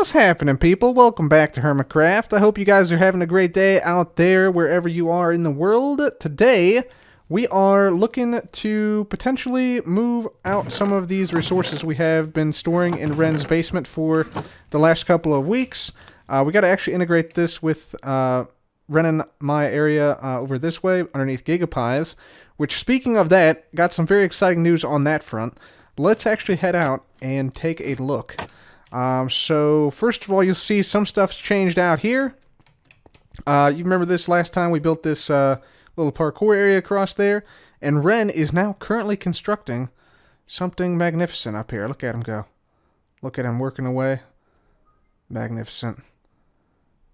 What's happening, people? Welcome back to Hermitcraft. I hope you guys are having a great day out there wherever you are in the world. Today, we are looking to potentially move out some of these resources we have been storing in Ren's basement for the last couple of weeks. We got to actually integrate this with Ren and my area over this way underneath Giga, which, speaking of that, got some very exciting news on that front. Let's actually head out and take a look. So first of all, you'll see some stuff's changed out here. You remember this last time we built this little parkour area across there, and Ren is now currently constructing something magnificent up here. Look at him go. Look at him working away. Magnificent.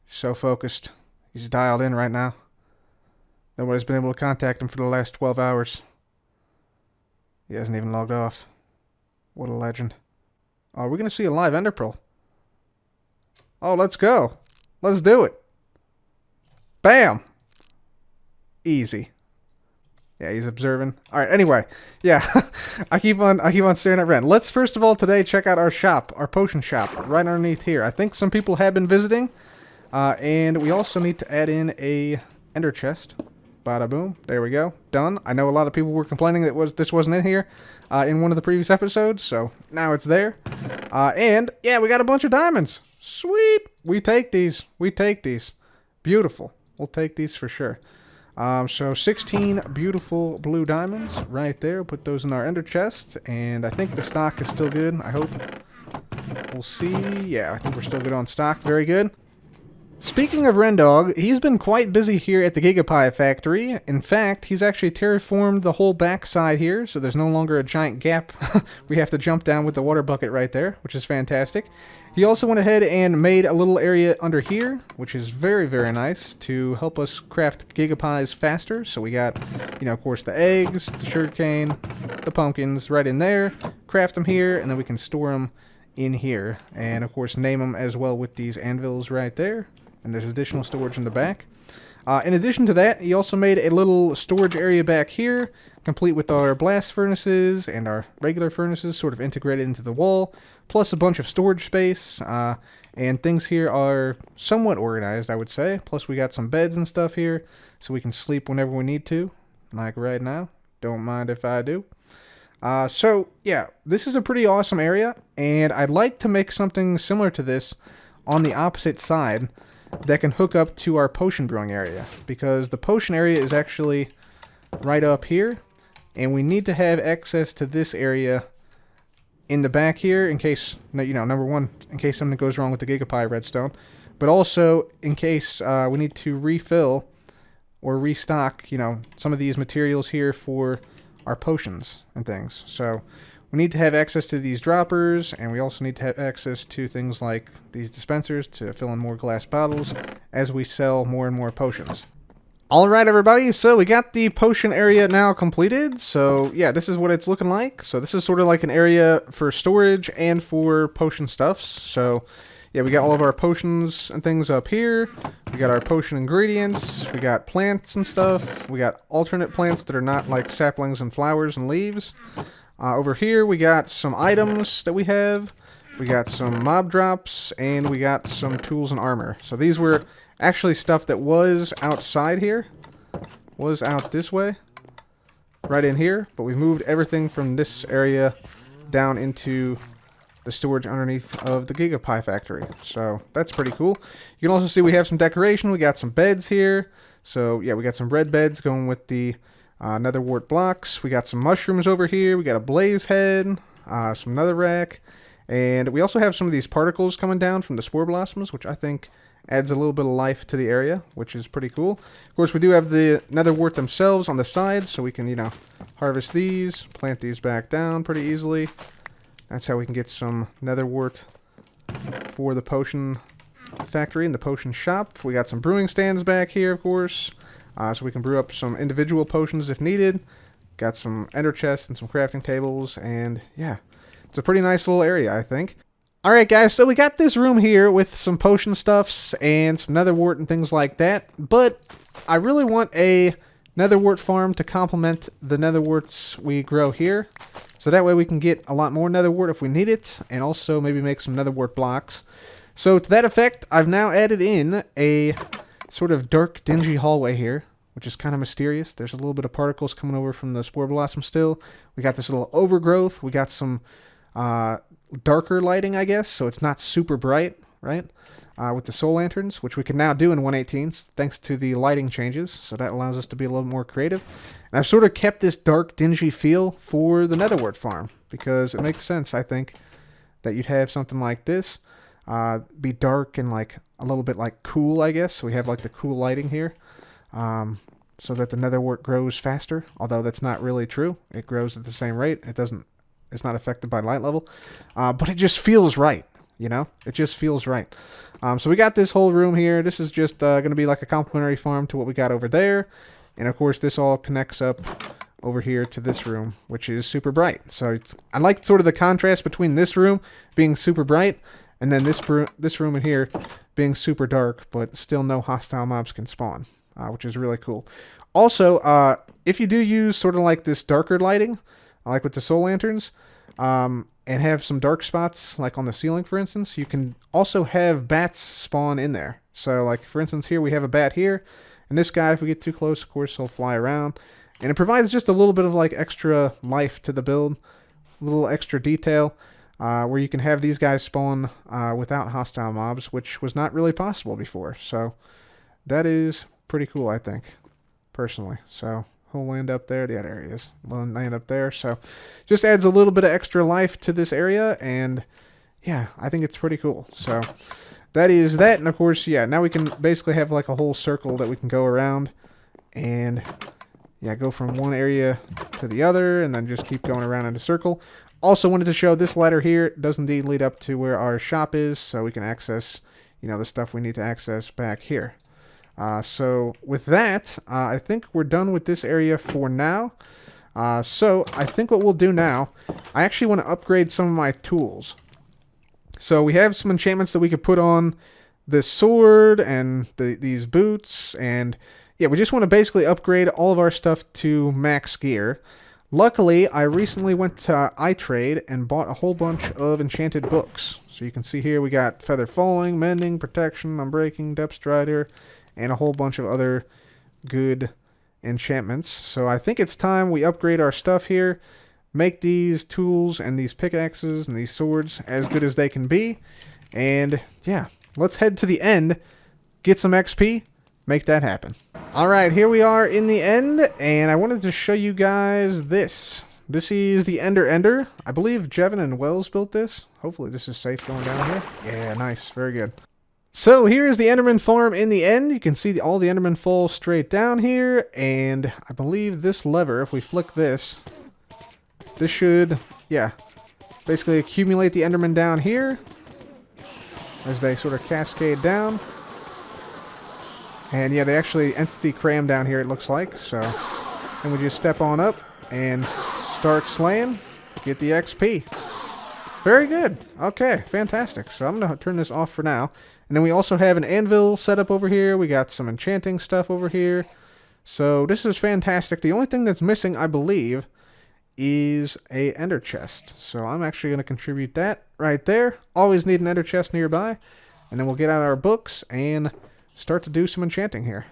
So focused. He's dialed in right now. Nobody's been able to contact him for the last 12 hours. He hasn't even logged off. What a legend. Oh, we're going to see a live ender pearl. Oh, let's go. Let's do it. Bam. Easy. Yeah, he's observing. All right, anyway. Yeah, I keep on staring at Ren. Let's first of all today check out our shop, our potion shop, right underneath here. I think some people have been visiting. And we also need to add in a ender chest. Bada boom. There we go. Done. I know a lot of people were complaining that this wasn't in here in one of the previous episodes, so now it's there. And, yeah, we got a bunch of diamonds. Sweet. We take these. We take these. Beautiful. We'll take these for sure. So 16 beautiful blue diamonds right there. Put those in our ender chest, and I think the stock is still good, I hope. We'll see. Yeah, I think we're still good on stock. Very good. Speaking of Rendog, he's been quite busy here at the Giga factory. In fact, he's actually terraformed the whole backside here, so there's no longer a giant gap we have to jump down with the water bucket right there, which is fantastic. He also went ahead and made a little area under here, which is very, very nice, to help us craft Giga faster. So we got, you know, of course, the eggs, the sugarcane, the pumpkins right in there, craft them here, and then we can store them in here. And, of course, name them as well with these anvils right there. And there's additional storage in the back. In addition to that, he also made a little storage area back here, complete with our blast furnaces and our regular furnaces sort of integrated into the wall, plus a bunch of storage space. And things here are somewhat organized, I would say. Plus we got some beds and stuff here, so we can sleep whenever we need to, like right now. Don't mind if I do. So, yeah, this is a pretty awesome area, and I'd like to make something similar to this on the opposite side that can hook up to our potion brewing area, because the potion area is actually right up here, and we need to have access to this area in the back here in case, you know, number one, in case something goes wrong with the Giga redstone, but also in case we need to refill or restock, you know, some of these materials here for our potions and things. So we need to have access to these droppers, and we also need to have access to things like these dispensers to fill in more glass bottles as we sell more and more potions. Alright everybody, so we got the potion area now completed. So yeah, this is what it's looking like. So this is sort of like an area for storage and for potion stuffs. So yeah, we got all of our potions and things up here. We got our potion ingredients. We got plants and stuff. We got alternate plants that are not like saplings and flowers and leaves. Over here, we got some items that we have. We got some mob drops, and we got some tools and armor. So these were actually stuff that was outside here. Was out this way. Right in here. But we moved everything from this area down into the storage underneath of the Giga factory. So that's pretty cool. You can also see we have some decoration. We got some beds here. So yeah, we got some red beds going with the Nethewart blocks. We got some mushrooms over here. We got a blaze head, some netherrack, and we also have some of these particles coming down from the spore blossoms, which I think adds a little bit of life to the area, which is pretty cool. Of course, we do have the Nethewart themselves on the side, so we can, you know, harvest these, plant these back down pretty easily. That's how we can get some Nethewart for the potion factory and the potion shop. We got some brewing stands back here, of course. So we can brew up some individual potions if needed. Got some ender chests and some crafting tables, and yeah, it's a pretty nice little area, I think. Alright guys, so we got this room here with some potion stuffs and some Nethewart and things like that, but I really want a Nethewart farm to complement the Netherwarts we grow here. So that way we can get a lot more Nethewart if we need it, and also maybe make some Nethewart blocks. So to that effect, I've now added in a sort of dark, dingy hallway here, which is kind of mysterious. There's a little bit of particles coming over from the spore blossom still. We got this little overgrowth. We got some darker lighting, I guess, so it's not super bright, right? With the soul lanterns, which we can now do in 1.18 thanks to the lighting changes, so that allows us to be a little more creative. And I've sort of kept this dark, dingy feel for the Nethewart farm, because it makes sense, I think, that you'd have something like this be dark and like a little bit like cool, I guess. So we have like the cool lighting here, so that the Nethewart grows faster, although that's not really true. It grows at the same rate. It's not affected by light level, but it just feels right. You know, it just feels right. So we got this whole room here. This is just going to be like a complementary farm to what we got over there. And of course, this all connects up over here to this room, which is super bright. So I like sort of the contrast between this room being super bright and then this room in here being super dark, but still no hostile mobs can spawn, which is really cool. Also, if you do use sort of like this darker lighting, like with the soul lanterns, and have some dark spots, like on the ceiling, for instance, you can also have bats spawn in there. So, like, for instance, here we have a bat here, and this guy, if we get too close, of course, he'll fly around. And it provides just a little bit of, like, extra life to the build, a little extra detail, where you can have these guys spawn without hostile mobs, which was not really possible before. So, that is pretty cool, I think, personally. So he'll land up there. Yeah, there he is. Land up there. So just adds a little bit of extra life to this area, and yeah, I think it's pretty cool. So that is that, and of course, yeah, now we can basically have like a whole circle that we can go around, and yeah, go from one area to the other, and then just keep going around in a circle. Also wanted to show this ladder here does indeed lead up to where our shop is, so we can access, you know, the stuff we need to access back here. So with that, I think we're done with this area for now. So I think what we'll do now, I actually want to upgrade some of my tools. So we have some enchantments that we could put on this sword and these boots, and yeah, we just want to basically upgrade all of our stuff to max gear. Luckily, I recently went to iTrade and bought a whole bunch of enchanted books. So you can see here we got Feather Falling, Mending, Protection, Unbreaking, Depth Strider, and a whole bunch of other good enchantments. So I think it's time we upgrade our stuff here, make these tools and these pickaxes and these swords as good as they can be. And yeah, let's head to the end, get some XP, make that happen. Alright, here we are in the end, and I wanted to show you guys this. This is the Ender. I believe Jevin and Wells built this. Hopefully this is safe going down here. Yeah, nice. Very good. So here's the Enderman farm in the end. You can see all the Endermen fall straight down here, and I believe this lever, if we flick this, this should, yeah, basically accumulate the Endermen down here as they sort of cascade down. And yeah, they actually entity cram down here, it looks like. So then we just step on up and start slaying, get the XP. Very good. Okay, fantastic. So I'm going to turn this off for now. And then we also have an anvil set up over here. We got some enchanting stuff over here. So this is fantastic. The only thing that's missing, I believe, is a ender chest. So I'm actually going to contribute that right there. Always need an ender chest nearby. And then we'll get out our books and start to do some enchanting here.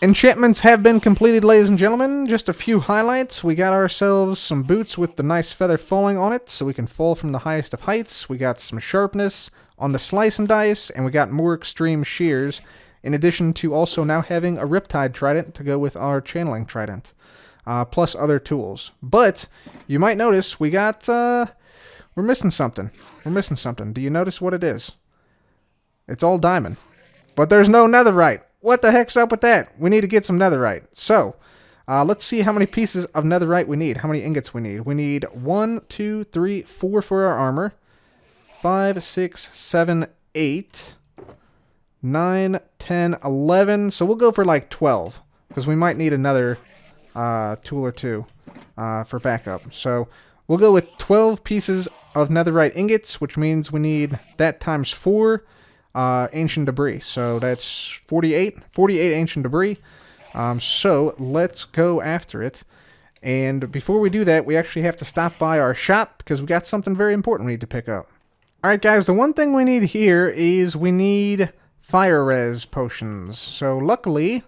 Enchantments have been completed, ladies and gentlemen. Just a few highlights. We got ourselves some boots with the nice feather falling on it, so we can fall from the highest of heights. We got some sharpness on the slice and dice, and we got more extreme shears, in addition to also now having a Riptide Trident to go with our channeling trident, plus other tools. But you might notice we got, we're missing something. We're missing something. Do you notice what it is? It's all diamond. But there's no netherite. What the heck's up with that? We need to get some netherite. So, Let's see how many pieces of netherite we need. How many ingots we need. We need 1, 2, 3, 4 for our armor. 5, 6, 7, 8, 9, 10, 11. So we'll go for like 12. Because we might need another tool or two for backup. So we'll go with 12 pieces of netherite ingots, which means we need that times 4 ancient debris. So that's 48 ancient debris. So let's go after it. And before we do that, we actually have to stop by our shop because we got something very important we need to pick up. Alright guys, the one thing we need here is we need fire res potions. So luckily,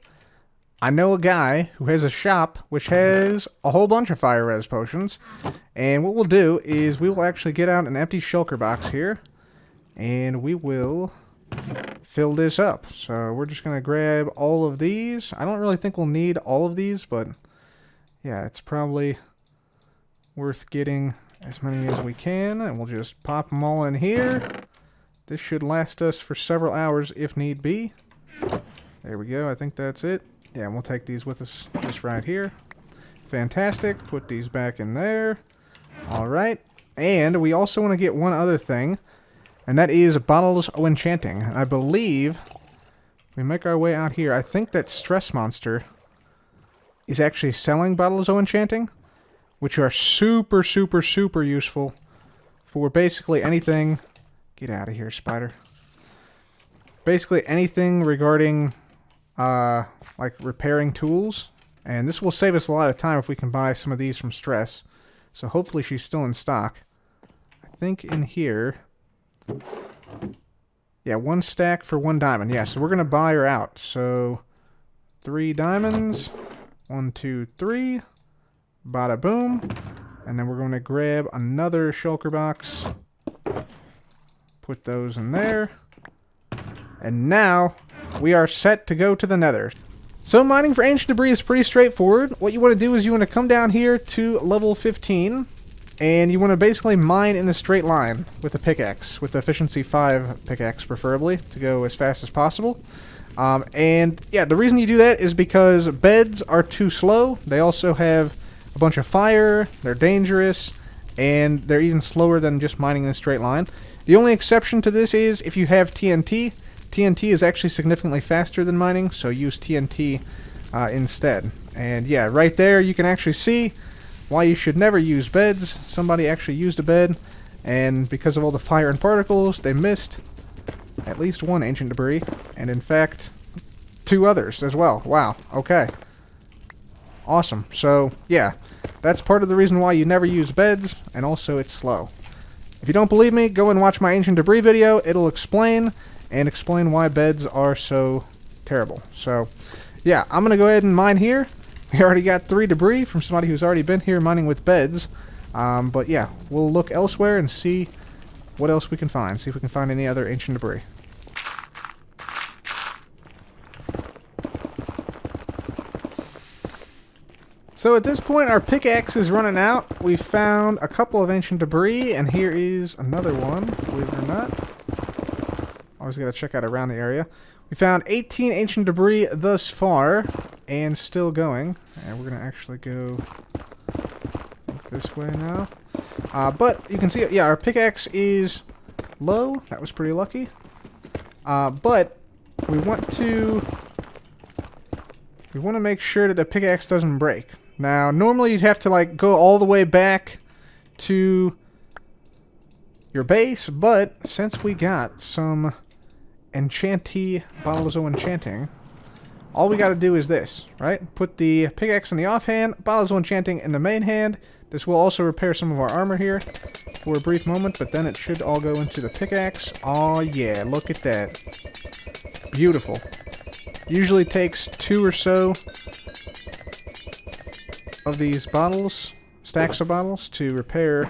I know a guy who has a shop which has a whole bunch of fire res potions. And what we'll do is we will actually get out an empty shulker box here. And we will fill this up. So we're just going to grab all of these. I don't really think we'll need all of these, but yeah, it's probably worth getting as many as we can. And we'll just pop them all in here. This should last us for several hours if need be. There we go. I think that's it. Yeah, and we'll take these with us just right here. Fantastic. Put these back in there. All right. And we also want to get one other thing. And that is bottles of enchanting. I believe we make our way out here. I think that Stress Monster is actually selling bottles of enchanting, which are super, super, super useful for basically anything. Get out of here, spider. Basically anything regarding like repairing tools. And this will save us a lot of time if we can buy some of these from Stress. So hopefully she's still in stock. I think in here... yeah, 1 stack for 1 diamond. Yeah, so we're going to buy her out. So 3 diamonds. 1, 2, 3. Bada boom. And then we're going to grab another shulker box. Put those in there. And now we are set to go to the Nether. So mining for ancient debris is pretty straightforward. What you want to do is you want to come down here to level 15. And you want to basically mine in a straight line with a pickaxe, with the efficiency 5 pickaxe preferably, to go as fast as possible. And yeah, the reason you do that is because beds are too slow. They also have a bunch of fire, they're dangerous, and they're even slower than just mining in a straight line. The only exception to this is if you have TNT. TNT is actually significantly faster than mining, so use TNT instead. And yeah, right there you can actually see why you should never use beds. Somebody actually used a bed, and because of all the fire and particles, they missed at least 1 ancient debris, and in fact, 2 others as well. Wow, okay. Awesome. So, yeah, that's part of the reason why you never use beds, and also it's slow. If you don't believe me, go and watch my ancient debris video. It'll explain why beds are so terrible. So, yeah, I'm going to go ahead and mine here. We already got 3 debris from somebody who's already been here mining with beds. But yeah, we'll look elsewhere and see what else we can find. See if we can find any other ancient debris. So at this point, our pickaxe is running out. We found a couple of ancient debris, and here is another one, believe it or not. Always got to check out around the area. We found 18 ancient debris thus far, and still going. And we're going to actually go this way now. But you can see, yeah, our pickaxe is low. That was pretty lucky. But we want to make sure that the pickaxe doesn't break. Now, normally you'd have to like go all the way back to your base, but since we got some enchanty bottles of enchanting, all we got to do is this, right? Put the pickaxe in the offhand, bottles of enchanting in the main hand. This will also repair some of our armor here for a brief moment, but then it should all go into the pickaxe. Oh yeah, look at that. Beautiful. Usually takes 2 or so of these bottles, stacks of bottles, to repair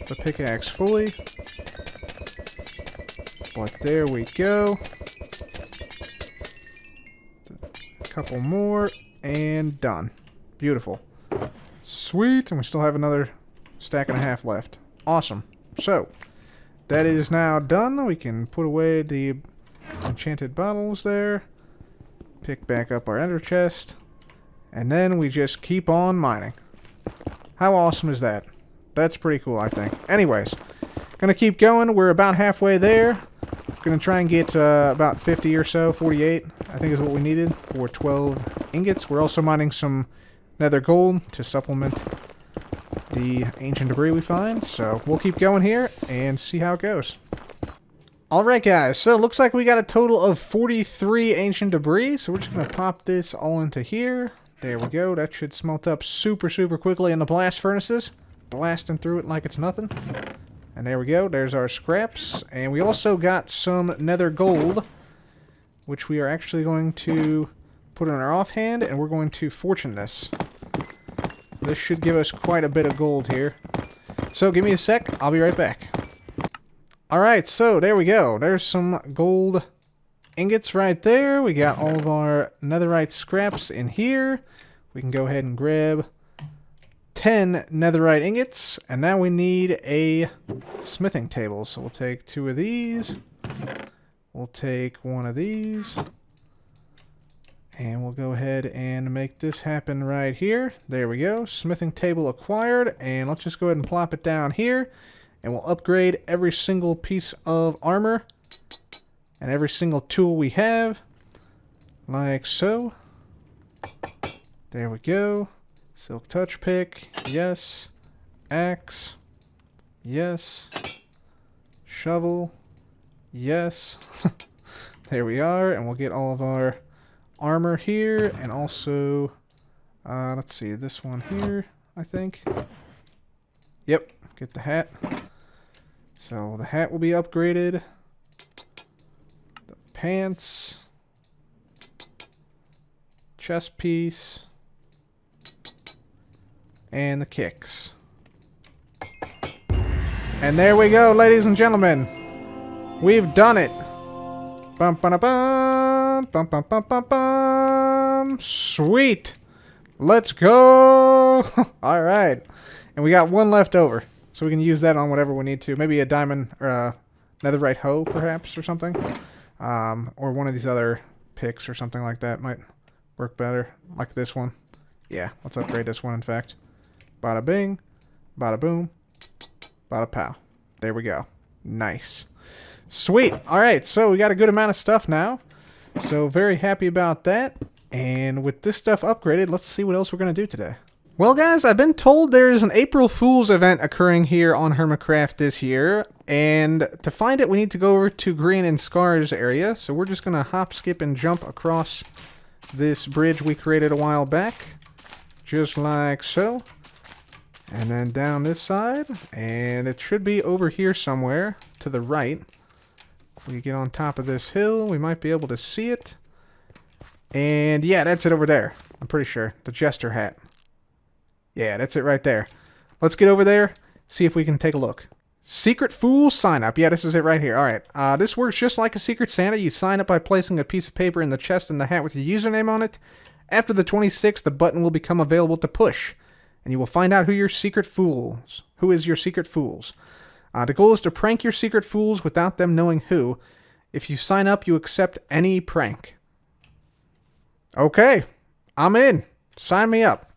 the pickaxe fully. But there we go. A couple more, and done. Beautiful. Sweet, and we still have another stack and a half left. Awesome. So, that is now done. We can put away the enchanted bottles there. Pick back up our ender chest. And then we just keep on mining. How awesome is that? That's pretty cool, I think. Anyways, gonna keep going. We're about halfway there. Gonna try and get about 50 or so, 48, I think is what we needed for 12 ingots. We're also mining some nether gold to supplement the ancient debris we find. So we'll keep going here and see how it goes. Alright guys, so it looks like we got a total of 43 ancient debris. So we're just gonna pop this all into here. There we go. That should smelt up super, super quickly in the blast furnaces. Blasting through it like it's nothing. And there we go. There's our scraps. And we also got some nether gold, which we are actually going to put in our offhand, and we're going to fortune this. This should give us quite a bit of gold here. So give me a sec. I'll be right back. Alright, so there we go. There's some gold ingots right there. We got all of our netherite scraps in here. We can go ahead and grab 10 netherite ingots, and now we need a smithing table. So we'll take 2 of these. We'll take 1 of these. And we'll go ahead and make this happen right here. There we go. Smithing table acquired. And let's just go ahead and plop it down here. And we'll upgrade every single piece of armor and every single tool we have, like so. There we go. Silk touch pick, yes. Axe, yes. Shovel, yes. There we are, and we'll get all of our armor here, and also, let's see, this one here, I think. Yep, get the hat. So the hat will be upgraded. Pants, chest piece, and the kicks. And there we go, ladies and gentlemen. We've done it. Bum, ba, bum, bum, bum, bum, bum, bum. Sweet. Let's go. All right. And we got 1 left over, so we can use that on whatever we need to. Maybe a diamond or a netherite hoe, perhaps, or something. Or one of these other picks or something like that might work better. Like this one. Yeah, let's upgrade this one, in fact. Bada bing, bada boom, bada pow. There we go. Nice. Sweet. Alright, so we got a good amount of stuff now. So very happy about that. And with this stuff upgraded, let's see what else we're going to do today. Well guys, I've been told there's an April Fool's event occurring here on Hermitcraft this year, and to find it we need to go over to Green and Scars area, so we're just going to hop, skip, and jump across this bridge we created a while back, just like so, and then down this side, and it should be over here somewhere to the right. If we get on top of this hill, we might be able to see it, and yeah, that's it over there, I'm pretty sure, the Jester hat. Yeah, that's it right there. Let's get over there, see if we can take a look. Secret Fool sign up. Yeah, this is it right here. Alright, this works just like a Secret Santa. You sign up by placing a piece of paper in the chest and the hat with your username on it. After the 26th, the button will become available to push, and you will find out who is your Secret Fools. The goal is to prank your Secret Fools without them knowing who. If you sign up, you accept any prank. Okay, I'm in. Sign me up.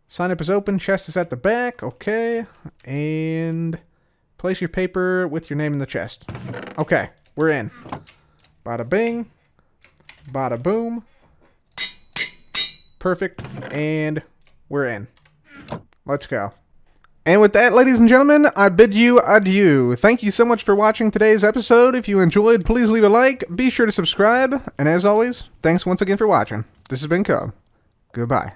Sign up is open, chest is at the back, okay, and place your paper with your name in the chest. Okay, we're in. Bada bing, bada boom, perfect, and we're in. Let's go. And with that, ladies and gentlemen, I bid you adieu. Thank you so much for watching today's episode. If you enjoyed, please leave a like, be sure to subscribe, and as always, thanks once again for watching. This has been Cub. Goodbye.